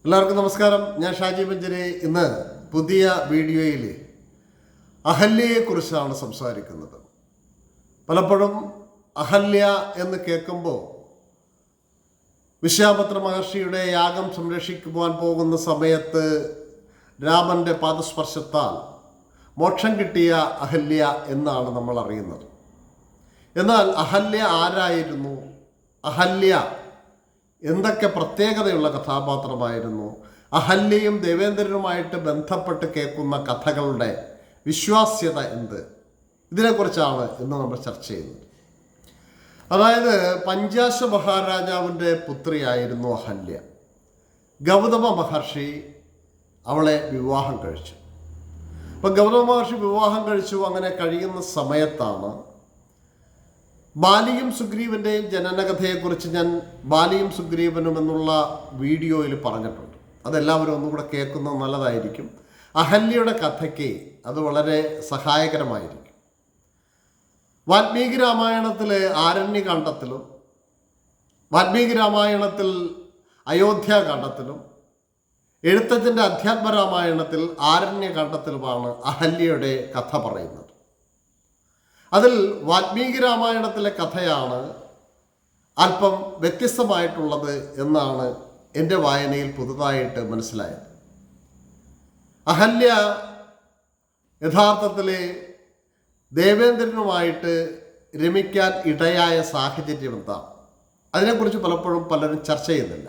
എല്ലാവർക്കും നമസ്കാരം. ഞാൻ ഷാജി മഞ്ചരി. ഇന്ന് പുതിയ വീഡിയോയിൽ അഹല്യയെക്കുറിച്ചാണ് സംസാരിക്കുന്നത്. പലപ്പോഴും അഹല്യ എന്ന് കേൾക്കുമ്പോൾ വിശ്വാമിത്ര മഹർഷിയുടെ യാഗം സംരക്ഷിക്കുവാൻ പോകുന്ന സമയത്ത് രാമൻ്റെ പാദസ്പർശത്താൽ മോക്ഷം കിട്ടിയ അഹല്യ എന്നാണ് നമ്മൾ അറിയുന്നത്. എന്നാൽ അഹല്യ ആരായിരുന്നു? അഹല്യ എന്തൊക്കെ പ്രത്യേകതയുള്ള കഥാപാത്രമായിരുന്നു? അഹല്യയും ദേവേന്ദ്രനുമായിട്ട് ബന്ധപ്പെട്ട് കേൾക്കുന്ന കഥകളുടെ വിശ്വാസ്യത എന്ത്? ഇതിനെക്കുറിച്ചാണ് ഇന്ന് നമ്മൾ ചർച്ച ചെയ്യുന്നത്. അതായത് പഞ്ചാശ മഹാരാജാവിൻ്റെ പുത്രിയായിരുന്നു അഹല്യ. ഗൗതമ മഹർഷി അവളെ വിവാഹം കഴിച്ചു. അപ്പം ഗൗതമ മഹർഷി വിവാഹം കഴിച്ചു. അങ്ങനെ കഴിയുന്ന സമയത്താണ് ബാലിയും സുഗ്രീവൻ്റെയും ജനനകഥയെക്കുറിച്ച് ഞാൻ ബാലിയും സുഗ്രീവനും എന്നുള്ള വീഡിയോയിൽ പറഞ്ഞിട്ടുണ്ട്. അതെല്ലാവരും ഒന്നുകൂടെ കേൾക്കുന്നത് നല്ലതായിരിക്കും. അഹല്യയുടെ കഥയ്ക്ക് അത് വളരെ സഹായകരമായിരിക്കും. വാൽമീകി രാമായണത്തിലെ ആരണ്യകാണ്ഡത്തിലും വാൽമീകി രാമായണത്തിൽ അയോധ്യാകാണ്ഡത്തിലും എഴുത്തച്ഛൻ്റെ അധ്യാത്മരാമായണത്തിൽ ആരണ്യകാണ്ഡത്തിലുമാണ് അഹല്യയുടെ കഥ പറയുന്നത്. അതിൽ വാൽമീകി രാമായണത്തിലെ കഥയാണ് അല്പം വ്യത്യസ്തമായിട്ടുള്ളത് എന്നാണ് എൻ്റെ വായനയിൽ പുതുതായിട്ട് മനസ്സിലായത്. അഹല്യ യഥാർത്ഥത്തിൽ ദേവേന്ദ്രനുമായിട്ട് രമിക്കാൻ ഇടയായ സാഹചര്യം എന്താണ്? അതിനെക്കുറിച്ച് പലപ്പോഴും പലരും ചർച്ച ചെയ്യുന്നില്ല.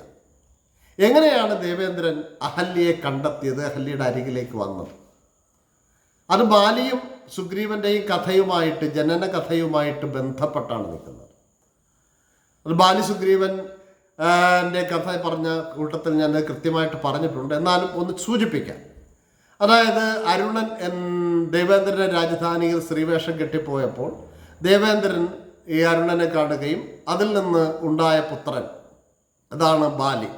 എങ്ങനെയാണ് ദേവേന്ദ്രൻ അഹല്യയെ കണ്ടെത്തിയത്, അഹല്യയുടെ അരികിലേക്ക് വന്നത്? അത് ബാലിയും സുഗ്രീവൻ്റെയും കഥയുമായിട്ട്, ജനന കഥയുമായിട്ട് ബന്ധപ്പെട്ടാണ് നിൽക്കുന്നത്. അത് ബാലി സുഗ്രീവൻ എൻ്റെ കഥ പറഞ്ഞ കൂട്ടത്തിൽ ഞാൻ കൃത്യമായിട്ട് പറഞ്ഞിട്ടുണ്ട്. എന്നാലും ഒന്ന് സൂചിപ്പിക്കാം. അതായത് അരുണൻ ദേവേന്ദ്രൻ്റെ രാജധാനിയിൽ സ്ത്രീവേഷം കെട്ടിപ്പോയപ്പോൾ ദേവേന്ദ്രൻ ഈ അരുണനെ കാണുകയും അതിൽ നിന്ന് ഉണ്ടായ പുത്രൻ അതാണ് ബാലി.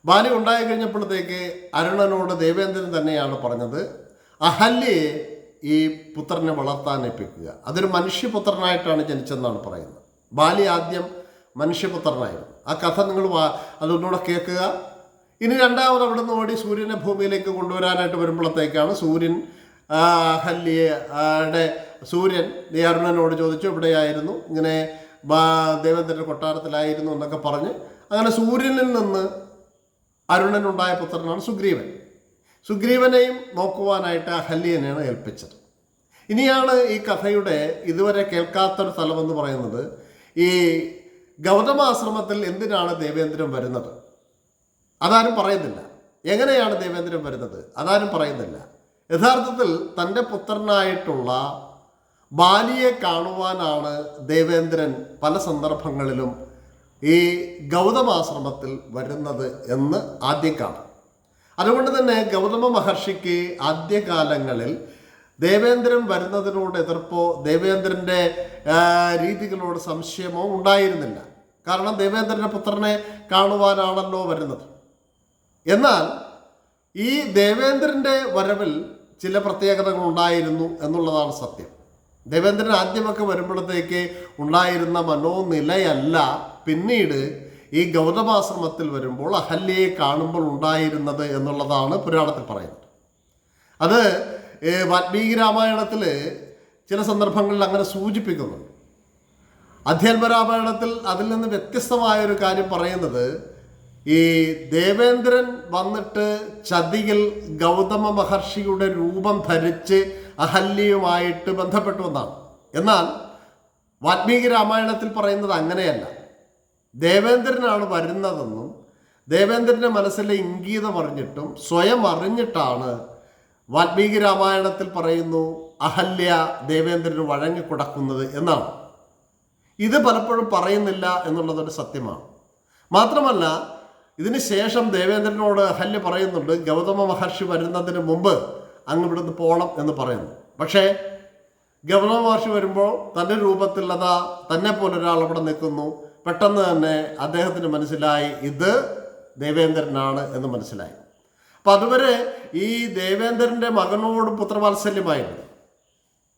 ബാലി ഉണ്ടായി കഴിഞ്ഞപ്പോഴത്തേക്ക് അരുണനോട് ദേവേന്ദ്രൻ തന്നെയാണ് പറഞ്ഞത്, അഹല്യയെ ഈ പുത്രനെ വളർത്താൻ ഏൽപ്പിക്കുക. അതൊരു മനുഷ്യപുത്രനായിട്ടാണ് ജനിച്ചതെന്നാണ് പറയുന്നത്. ബാലി ആദ്യം മനുഷ്യപുത്രനായിരുന്നു. ആ കഥ നിങ്ങൾ അതൊന്നുകൂടെ കേൾക്കുക. ഇനി രണ്ടാമത് അവിടെ നിന്ന് ഓടി സൂര്യനെ ഭൂമിയിലേക്ക് കൊണ്ടുവരാനായിട്ട് വരുമ്പോഴത്തേക്കാണ് സൂര്യൻ അരുണനോട് ചോദിച്ചു എവിടെയായിരുന്നു, ഇങ്ങനെ ദേവേന്ദ്രൻ്റെ കൊട്ടാരത്തിലായിരുന്നു എന്നൊക്കെ പറഞ്ഞ് അങ്ങനെ സൂര്യനിൽ നിന്ന് അരുണനുണ്ടായ പുത്രനാണ് സുഗ്രീവൻ. സുഗ്രീവനെയും നോക്കുവാനായിട്ട് അഹല്യനെയാണ് ഏൽപ്പിച്ചത്. ഇനിയാണ് ഈ കഥയുടെ ഇതുവരെ കേൾക്കാത്തൊരു സ്ഥലമെന്ന് പറയുന്നത്, ഈ ഗൗതമാശ്രമത്തിൽ എന്തിനാണ് ദേവേന്ദ്രൻ വരുന്നത്? അതാരും പറയുന്നില്ല. എങ്ങനെയാണ് ദേവേന്ദ്രൻ വരുന്നത്? അതാരും പറയുന്നില്ല. യഥാർത്ഥത്തിൽ തൻ്റെ പുത്രനായിട്ടുള്ള ബാലിയെ കാണുവാനാണ് ദേവേന്ദ്രൻ പല സന്ദർഭങ്ങളിലും ഈ ഗൗതമാശ്രമത്തിൽ വരുന്നത് എന്ന് ആദ്യം കാണാം. അതുകൊണ്ട് തന്നെ ഗൗതമ മഹർഷിക്ക് ആദ്യകാലങ്ങളിൽ ദേവേന്ദ്രൻ വരുന്നതിനോട് എതിർപ്പോ ദേവേന്ദ്രൻ്റെ രീതികളോട് സംശയമോ ഉണ്ടായിരുന്നില്ല. കാരണം ദേവേന്ദ്രൻ്റെ പുത്രനെ കാണുവാനാണല്ലോ വരുന്നത്. എന്നാൽ ഈ ദേവേന്ദ്രൻ്റെ വരവിൽ ചില പ്രത്യേകതകൾ ഉണ്ടായിരുന്നു എന്നുള്ളതാണ് സത്യം. ദേവേന്ദ്രൻ ആദ്യമൊക്കെ വരുമ്പോഴത്തേക്ക് ഉണ്ടായിരുന്ന മനോനിലയല്ല പിന്നീട് ഈ ഗൗതമാശ്രമത്തിൽ വരുമ്പോൾ അഹല്യയെ കാണുമ്പോൾ ഉണ്ടായിരുന്നത് എന്നുള്ളതാണ് പുരാണത്തിൽ പറയുന്നത്. അത് വാൽമീകി രാമായണത്തിൽ ചില സന്ദർഭങ്ങളിൽ അങ്ങനെ സൂചിപ്പിക്കുന്നുണ്ട്. അധ്യാത്മരാമായണത്തിൽ അതിൽ നിന്ന് വ്യത്യസ്തമായൊരു കാര്യം പറയുന്നത്, ഈ ദേവേന്ദ്രൻ വന്നിട്ട് ചതിയിൽ ഗൗതമ മഹർഷിയുടെ രൂപം ധരിച്ച് അഹല്യയുമായിട്ട് ബന്ധപ്പെട്ടു എന്നാണ്. എന്നാൽ വാൽമീകി രാമായണത്തിൽ പറയുന്നത് അങ്ങനെയല്ല. ദേവേന്ദ്രനാണ് വരുന്നതെന്നും ദേവേന്ദ്രൻ്റെ മനസ്സിലെ ഇംഗീതം അറിഞ്ഞിട്ടും സ്വയം അറിഞ്ഞിട്ടാണ് വാൽമീകി രാമായണത്തിൽ പറയുന്നു അഹല്യ ദേവേന്ദ്രന് വഴങ്ങിക്കൊടുക്കുന്നത് എന്നാണ്. ഇത് പലപ്പോഴും പറയുന്നില്ല എന്നുള്ളതൊരു സത്യമാണ്. മാത്രമല്ല ഇതിന് ശേഷം ദേവേന്ദ്രനോട് അഹല്യ പറയുന്നുണ്ട്, ഗൗതമ മഹർഷി വരുന്നതിന് മുമ്പ് അങ്ങ് ഇവിടുന്ന് പോകണം എന്ന് പറയുന്നു. പക്ഷേ ഗൗതമ മഹർഷി വരുമ്പോൾ തൻ്റെ രൂപത്തിൽ അതാ തന്നെ പോലൊരാൾ അവിടെ നിൽക്കുന്നു. പെട്ടെന്ന് തന്നെ അദ്ദേഹത്തിന് മനസ്സിലായി ഇത് ദേവേന്ദ്രനാണ് എന്ന് മനസ്സിലായി. അപ്പം അതുവരെ ഈ ദേവേന്ദ്രൻ്റെ മകനോട് പുത്രവാത്സല്യമായിരുന്നു.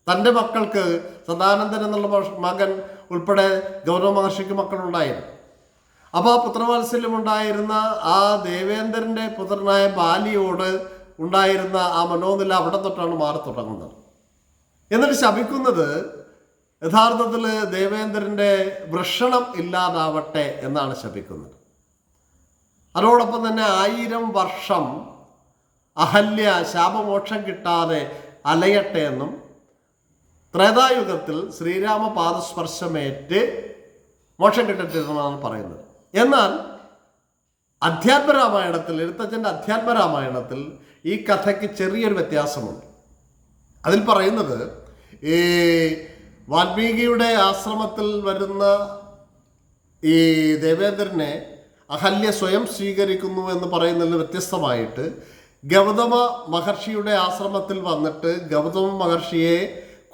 തൻ്റെ മക്കൾക്ക് സദാനന്ദൻ എന്നുള്ള മകൻ ഉൾപ്പെടെ ഗൗതമ മഹർഷിക്ക് മക്കളുണ്ടായിരുന്നു. അപ്പോൾ ആ പുത്രവാത്സല്യം ഉണ്ടായിരുന്ന ആ ദേവേന്ദ്രൻ്റെ പുത്രനായ ബാലിയോട് ഉണ്ടായിരുന്ന ആ മനോനില അവിടെ തൊട്ടാണ് മാറി തുടങ്ങുന്നത്. എന്നിട്ട് ശപിക്കുന്നത് യഥാർത്ഥത്തിൽ ദേവേന്ദ്രൻ്റെ വൃഷണം ഇല്ലാതാവട്ടെ എന്നാണ് ശപിക്കുന്നത്. അതോടൊപ്പം തന്നെ 1000 വർഷം അഹല്യ ശാപമോക്ഷം കിട്ടാതെ അലയട്ടെ എന്നും ത്രേതായുഗത്തിൽ ശ്രീരാമ പാദസ്പർശമേറ്റ് മോക്ഷം കിട്ടട്ടെ എന്നാണ് പറയുന്നത്. എന്നാൽ അധ്യാത്മരാമായണത്തിൽ, എഴുത്തച്ഛൻ്റെ അധ്യാത്മരാമായണത്തിൽ ഈ കഥയ്ക്ക് ചെറിയൊരു വ്യത്യാസമുണ്ട്. അതിൽ പറയുന്നത് ഈ വാൽമീകിയുടെ ആശ്രമത്തിൽ വരുന്ന ഈ ദേവേന്ദ്രനെ അഹല്യ സ്വയം സ്വീകരിക്കുന്നു എന്ന് പറയുന്നതിൽ വ്യത്യസ്തമായിട്ട് ഗൗതമ മഹർഷിയുടെ ആശ്രമത്തിൽ വന്നിട്ട് ഗൗതമ മഹർഷിയെ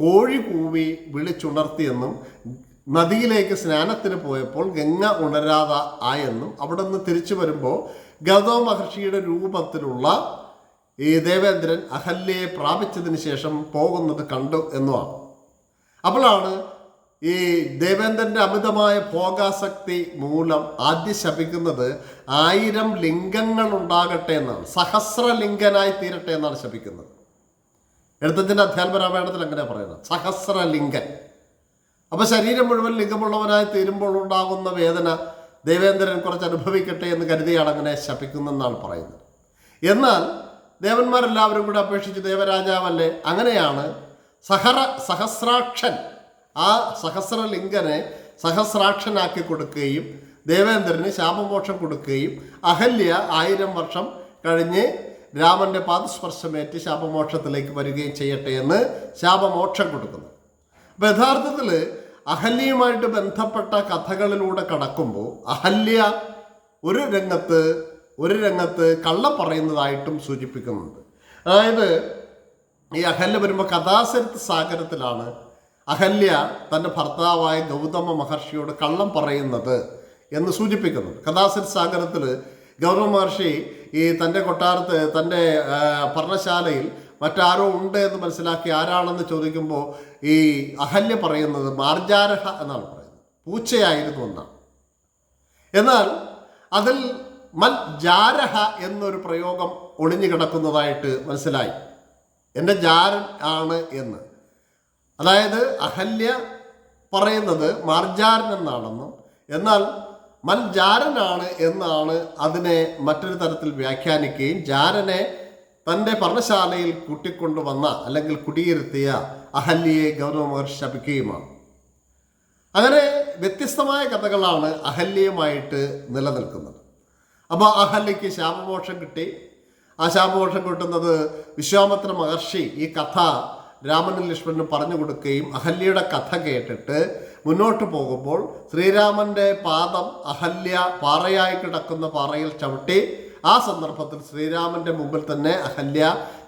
കോഴി കൂവി വിളിച്ചുണർത്തിയെന്നും നദിയിലേക്ക് സ്നാനത്തിന് പോയപ്പോൾ ഗംഗ ഉണരാതെ ആയെന്നും അവിടെ നിന്ന് തിരിച്ചു വരുമ്പോൾ ഗൗതമ മഹർഷിയുടെ രൂപത്തിലുള്ള ഈ ദേവേന്ദ്രൻ അഹല്യയെ പ്രാപിച്ചതിന് ശേഷം പോകുന്നത് കണ്ടു എന്നുമാണ്. അപ്പോഴാണ് ഈ ദേവേന്ദ്രൻ്റെ അമിതമായ ഭോഗാസക്തി മൂലം ആദ്യം ശപിക്കുന്നത് 1000 ലിംഗങ്ങൾ ഉണ്ടാകട്ടെ എന്നാണ്, സഹസ്രലിംഗനായി തീരട്ടെ എന്നാണ് ശപിക്കുന്നത്. എഴുത്തച്ഛൻ്റെ അധ്യാത്മരാമായണത്തിൽ അങ്ങനെ പറയുന്നത്, സഹസ്രലിംഗൻ. അപ്പോൾ ശരീരം മുഴുവൻ ലിംഗമുള്ളവനായി തീരുമ്പോൾ ഉണ്ടാകുന്ന വേദന ദേവേന്ദ്രൻ കുറച്ച് അനുഭവിക്കട്ടെ എന്ന് കരുതിയാണ് അങ്ങനെ ശപിക്കുന്നതെന്നാണ് പറയുന്നത്. എന്നാൽ ദേവന്മാരെല്ലാവരും കൂടെ അപേക്ഷിച്ച് ദേവരാജാവല്ലേ, അങ്ങനെയാണ് സഹസ്രാക്ഷൻ, ആ സഹസ്രലിംഗനെ സഹസ്രാക്ഷനാക്കി കൊടുക്കുകയും ദേവേന്ദ്രന് ശാപമോക്ഷം കൊടുക്കുകയും അഹല്യ 1000 വർഷം കഴിഞ്ഞ് രാമൻ്റെ പാദസ്പർശമേറ്റ് ശാപമോക്ഷത്തിലേക്ക് വരികയും ചെയ്യട്ടെ എന്ന് ശാപമോക്ഷം കൊടുക്കുന്നു. അപ്പോൾ യഥാർത്ഥത്തിൽ അഹല്യയുമായിട്ട് ബന്ധപ്പെട്ട കഥകളിലൂടെ കടക്കുമ്പോൾ അഹല്യ ഒരു രംഗത്ത് കള്ളം പറയുന്നതായിട്ടും സൂചിപ്പിക്കുന്നുണ്ട്. അതായത് ഈ അഹല്യ വരുമ്പോൾ കഥാസരിത്ത് സാഗരത്തിലാണ് അഹല്യ തൻ്റെ ഭർത്താവായ ഗൗതമ മഹർഷിയോട് കള്ളം പറയുന്നത് എന്ന് സൂചിപ്പിക്കുന്നുണ്ട്. കഥാസരിത്ത് സാഗരത്തിൽ ഗൗതമ മഹർഷി ഈ തൻ്റെ കൊട്ടാരത്ത്, തൻ്റെ പർണശാലയിൽ മറ്റാരോ ഉണ്ട് എന്ന് മനസ്സിലാക്കി ആരാണെന്ന് ചോദിക്കുമ്പോൾ ഈ അഹല്യ പറയുന്നത് മാർജാരഹ എന്നാണ് പറയുന്നത്, പൂച്ചയായിരുന്നു എന്നാണ്. എന്നാൽ അതിൽ ജാരഹ എന്നൊരു പ്രയോഗം ഒളിഞ്ഞു കിടക്കുന്നതായിട്ട് മനസ്സിലായി. എൻ്റെ ജാരൻ ആണ് എന്ന്. അതായത് അഹല്യ പറയുന്നത് മാർജാരൻ എന്നാണെന്നും എന്നാൽ മൽജാരനാണ് എന്നാണ് അതിനെ മറ്റൊരു തരത്തിൽ വ്യാഖ്യാനിക്കുകയും ജാരനെ തൻ്റെ പർണശാലയിൽ കൂട്ടിക്കൊണ്ടുവന്ന അല്ലെങ്കിൽ കുടിയിരുത്തിയ അഹല്യയെ ഗൗതമ മഹർഷി ശപിക്കുകയുമാണ്. അങ്ങനെ വ്യത്യസ്തമായ കഥകളാണ് അഹല്യയുമായിട്ട് നിലനിൽക്കുന്നത്. അപ്പോൾ അഹല്യയ്ക്ക് ശാപമോക്ഷം കിട്ടി. ആ ശാപമോക്ഷം കിട്ടുന്നത് വിശ്വാമിത്ര മഹർഷി ഈ കഥ രാമനും ലക്ഷ്മണനും പറഞ്ഞു കൊടുക്കുകയും അഹല്യയുടെ കഥ കേട്ടിട്ട് മുന്നോട്ട് പോകുമ്പോൾ ശ്രീരാമൻ്റെ പാദം അഹല്യ പാറയായി കിടക്കുന്ന പാറയിൽ ചവിട്ടി. ആ സന്ദർഭത്തിൽ ശ്രീരാമൻ്റെ മുമ്പിൽ തന്നെ അഹല്യ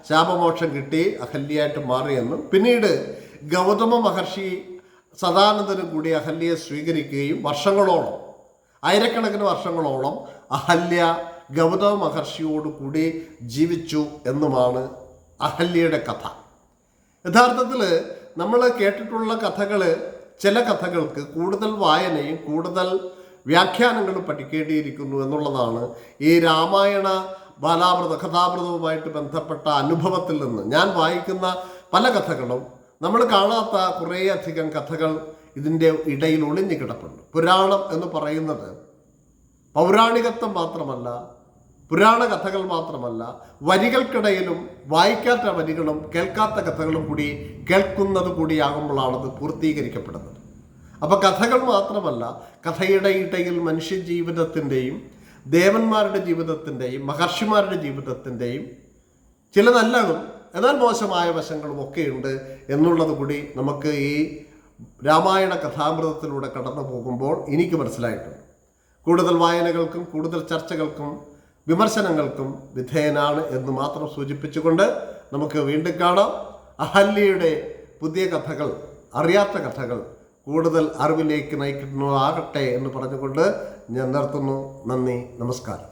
ശാപമോക്ഷം കിട്ടി അഹല്യയായിട്ട് മാറിയെന്നും പിന്നീട് ഗൗതമ മഹർഷി സദാനന്ദനും കൂടി അഹല്യയെ സ്വീകരിക്കുകയും വർഷങ്ങളോളം, ആയിരക്കണക്കിന് വർഷങ്ങളോളം അഹല്യ ഗൗതമ മഹർഷിയോടുകൂടി ജീവിച്ചു എന്നുമാണ് അഹല്യയുടെ കഥ. യഥാർത്ഥത്തിൽ നമ്മൾ കേട്ടിട്ടുള്ള കഥകൾ, ചില കഥകൾക്ക് കൂടുതൽ വായനയും കൂടുതൽ വ്യാഖ്യാനങ്ങളും പഠിക്കേണ്ടിയിരിക്കുന്നു എന്നുള്ളതാണ് ഈ രാമായണ കഥാമൃതവുമായിട്ട് ബന്ധപ്പെട്ട അനുഭവത്തിൽ നിന്ന് ഞാൻ വായിക്കുന്ന പല കഥകളും നമ്മൾ കാണാത്ത കുറേയധികം കഥകൾ ഇതിൻ്റെ ഇടയിൽ ഒളിഞ്ഞു കിടപ്പുണ്ട്. പുരാണം എന്ന് പറയുന്നത് പൗരാണികത്വം മാത്രമല്ല, പുരാണ കഥകൾ മാത്രമല്ല, വരികൾക്കിടയിലും വായിക്കാത്ത വരികളും കേൾക്കാത്ത കഥകളും കൂടി കേൾക്കുന്നത് കൂടിയാകുമ്പോഴാണത് പൂർത്തീകരിക്കപ്പെടുന്നത്. അപ്പോൾ കഥകൾ മാത്രമല്ല, കഥയുടെ ഇടയിൽ മനുഷ്യജീവിതത്തിൻ്റെയും ദേവന്മാരുടെ ജീവിതത്തിൻ്റെയും മഹർഷിമാരുടെ ജീവിതത്തിൻ്റെയും ചില നല്ലതും എന്നാൽ മോശമായ വശങ്ങളും ഒക്കെയുണ്ട് എന്നുള്ളത് കൂടി നമുക്ക് ഈ രാമായണ കഥാമൃതത്തിലൂടെ കടന്നു പോകുമ്പോൾ എനിക്ക് മനസ്സിലായിട്ടുണ്ട്. കൂടുതൽ വായനകൾക്കും കൂടുതൽ ചർച്ചകൾക്കും വിമർശനങ്ങൾക്കും വിധേയനാണ് എന്ന് മാത്രം സൂചിപ്പിച്ചുകൊണ്ട് നമുക്ക് വീണ്ടും കാണാം. അഹല്യയുടെ പുതിയ കഥകൾ, അറിയാത്ത കഥകൾ കൂടുതൽ അറിവിലേക്ക് നയിക്കുന്നതാകട്ടെ എന്ന് പറഞ്ഞുകൊണ്ട് ഞാൻ നിർത്തുന്നു. നന്ദി, നമസ്കാരം.